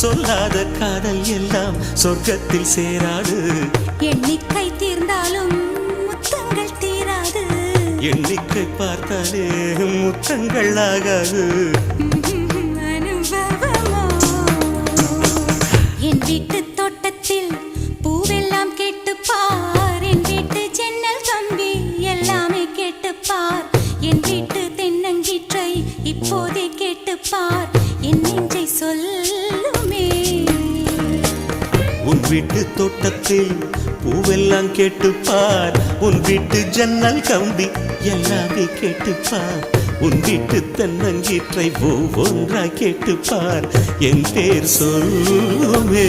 சொல்லாத காதல் எல்லாம் சொர்க்கத்தில் சேராது. எண்ணிக்கை தீர்ந்தாலும் முத்தங்கள் தீராது. எண்ணிக்கை பார்த்தாலே முத்தங்கள் ஆகாது. அனுபவமோ என் வீட்டு தோட்டத்தில் பூவெல்லாம் கேட்டுப்பார். என் வீட்டு ஜன்னல் கம்பி எல்லாமே கேட்டுப்பார். என் வீட்டு தென்னங்கீற்றை இப்போதே கேட்டுப்பார். என் நெஞ்சை சொல்லுமே. உன் வீட்டு தோட்டத்தில் பூவெல்லாம் கேட்டுப்பார். உன் வீட்டு ஜன்னல் கம்பி எல்லாமே கேட்டுப்பார். உன் வீட்டு தென்னங்கீற்றை ஒவ்வொன்றா கேட்டுப்பார். என் பேர் சொல்லுமே.